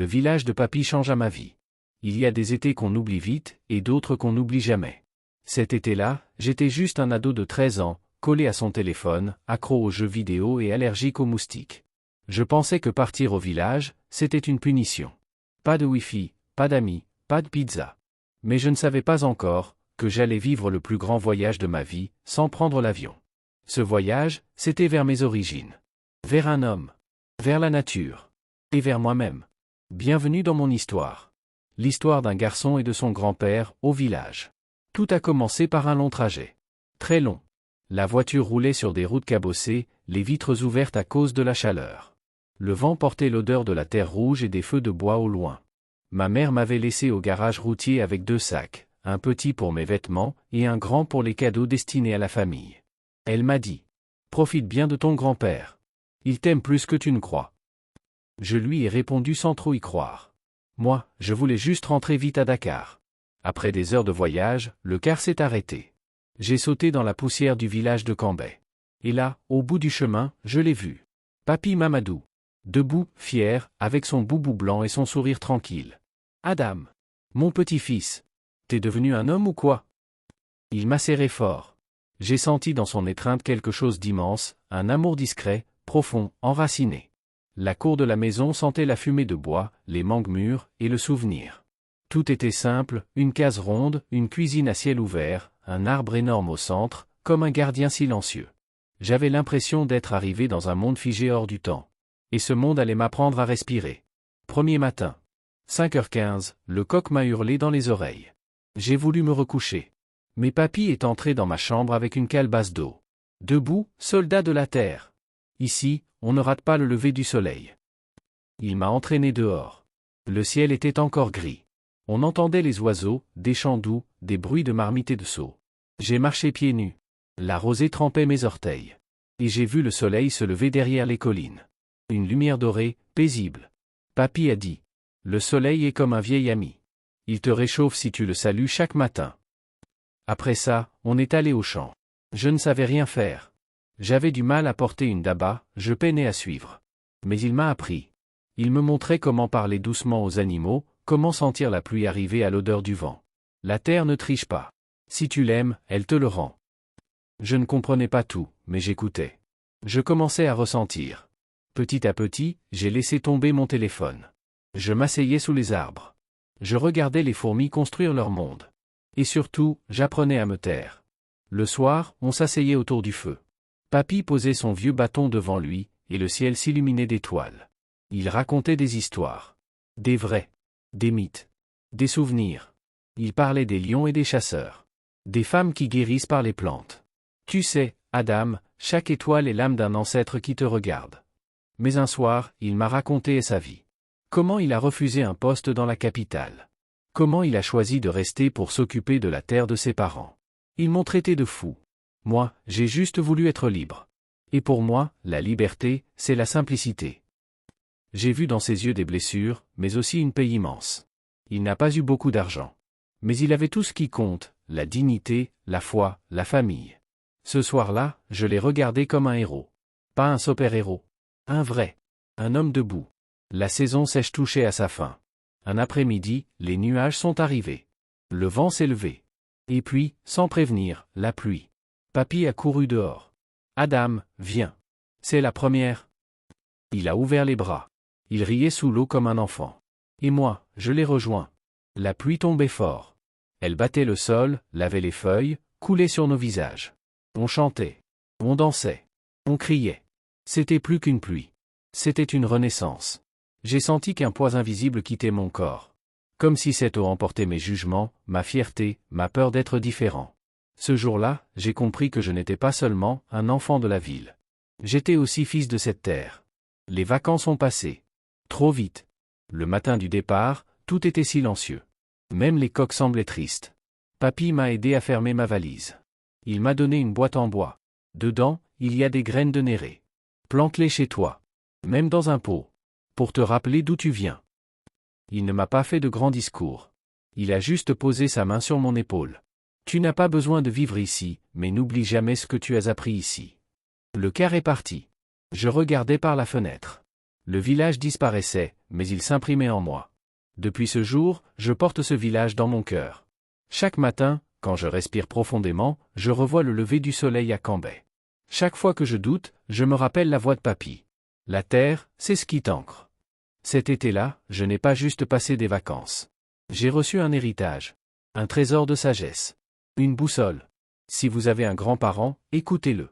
Le village de papy changea ma vie. Il y a des étés qu'on oublie vite, et d'autres qu'on n'oublie jamais. Cet été-là, j'étais juste un ado de 13 ans, collé à son téléphone, accro aux jeux vidéo et allergique aux moustiques. Je pensais que partir au village, c'était une punition. Pas de Wi-Fi, pas d'amis, pas de pizza. Mais je ne savais pas encore que j'allais vivre le plus grand voyage de ma vie, sans prendre l'avion. Ce voyage, c'était vers mes origines. Vers un homme. Vers la nature. Et vers moi-même. Bienvenue dans mon histoire. L'histoire d'un garçon et de son grand-père, au village. Tout a commencé par un long trajet. Très long. La voiture roulait sur des routes cabossées, les vitres ouvertes à cause de la chaleur. Le vent portait l'odeur de la terre rouge et des feux de bois au loin. Ma mère m'avait laissé au garage routier avec 2 sacs, un petit pour mes vêtements et un grand pour les cadeaux destinés à la famille. Elle m'a dit : « Profite bien de ton grand-père. Il t'aime plus que tu ne crois. » Je lui ai répondu sans trop y croire. Moi, je voulais juste rentrer vite à Dakar. Après des heures de voyage, le car s'est arrêté. J'ai sauté dans la poussière du village de Cambay. Et là, au bout du chemin, je l'ai vu. Papy Mamadou. Debout, fier, avec son boubou blanc et son sourire tranquille. « Adam. Mon petit-fils. T'es devenu un homme ou quoi ?» Il m'a serré fort. J'ai senti dans son étreinte quelque chose d'immense, un amour discret, profond, enraciné. La cour de la maison sentait la fumée de bois, les mangues mûres, et le souvenir. Tout était simple, une case ronde, une cuisine à ciel ouvert, un arbre énorme au centre, comme un gardien silencieux. J'avais l'impression d'être arrivé dans un monde figé hors du temps. Et ce monde allait m'apprendre à respirer. Premier matin. 5h15, le coq m'a hurlé dans les oreilles. J'ai voulu me recoucher. Mais papy est entré dans ma chambre avec une calebasse d'eau. Debout, soldat de la terre. Ici, on ne rate pas le lever du soleil. Il m'a entraîné dehors. Le ciel était encore gris. On entendait les oiseaux, des chants doux, des bruits de marmites et de seaux. J'ai marché pieds nus. La rosée trempait mes orteils. Et j'ai vu le soleil se lever derrière les collines. Une lumière dorée, paisible. Papy a dit : « Le soleil est comme un vieil ami. Il te réchauffe si tu le salues chaque matin. » Après ça, on est allé au champ. Je ne savais rien faire. J'avais du mal à porter une daba, je peinais à suivre. Mais il m'a appris. Il me montrait comment parler doucement aux animaux, comment sentir la pluie arriver à l'odeur du vent. La terre ne triche pas. Si tu l'aimes, elle te le rend. Je ne comprenais pas tout, mais j'écoutais. Je commençais à ressentir. Petit à petit, j'ai laissé tomber mon téléphone. Je m'asseyais sous les arbres. Je regardais les fourmis construire leur monde. Et surtout, j'apprenais à me taire. Le soir, on s'asseyait autour du feu. Papy posait son vieux bâton devant lui, et le ciel s'illuminait d'étoiles. Il racontait des histoires. Des vrais. Des mythes. Des souvenirs. Il parlait des lions et des chasseurs. Des femmes qui guérissent par les plantes. Tu sais, Adam, chaque étoile est l'âme d'un ancêtre qui te regarde. Mais un soir, il m'a raconté sa vie. Comment il a refusé un poste dans la capitale. Comment il a choisi de rester pour s'occuper de la terre de ses parents. Ils m'ont traité de fou. Moi, j'ai juste voulu être libre. Et pour moi, la liberté, c'est la simplicité. J'ai vu dans ses yeux des blessures, mais aussi une paix immense. Il n'a pas eu beaucoup d'argent. Mais il avait tout ce qui compte, la dignité, la foi, la famille. Ce soir-là, je l'ai regardé comme un héros. Pas un super-héros. Un vrai. Un homme debout. La saison sèche touchait à sa fin. Un après-midi, les nuages sont arrivés. Le vent s'est levé. Et puis, sans prévenir, la pluie. Papy a couru dehors. Adam, viens. C'est la première. Il a ouvert les bras. Il riait sous l'eau comme un enfant. Et moi, je l'ai rejoint. La pluie tombait fort. Elle battait le sol, lavait les feuilles, coulait sur nos visages. On chantait. On dansait. On criait. C'était plus qu'une pluie. C'était une renaissance. J'ai senti qu'un poids invisible quittait mon corps. Comme si cette eau emportait mes jugements, ma fierté, ma peur d'être différent. Ce jour-là, j'ai compris que je n'étais pas seulement un enfant de la ville. J'étais aussi fils de cette terre. Les vacances ont passé. Trop vite. Le matin du départ, tout était silencieux. Même les coqs semblaient tristes. Papy m'a aidé à fermer ma valise. Il m'a donné une boîte en bois. Dedans, il y a des graines de néré. Plante-les chez toi. Même dans un pot. Pour te rappeler d'où tu viens. Il ne m'a pas fait de grands discours. Il a juste posé sa main sur mon épaule. Tu n'as pas besoin de vivre ici, mais n'oublie jamais ce que tu as appris ici. Le car est parti. Je regardais par la fenêtre. Le village disparaissait, mais il s'imprimait en moi. Depuis ce jour, je porte ce village dans mon cœur. Chaque matin, quand je respire profondément, je revois le lever du soleil à Cambrai. Chaque fois que je doute, je me rappelle la voix de papy. La terre, c'est ce qui t'ancre. Cet été-là, je n'ai pas juste passé des vacances. J'ai reçu un héritage. Un trésor de sagesse. Une boussole. Si vous avez un grand-parent, écoutez-le.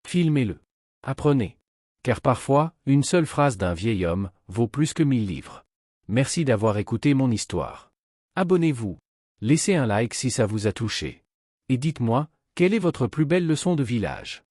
Filmez-le. Apprenez. Car parfois, une seule phrase d'un vieil homme vaut plus que 1000 livres. Merci d'avoir écouté mon histoire. Abonnez-vous. Laissez un like si ça vous a touché. Et dites-moi, quelle est votre plus belle leçon de village?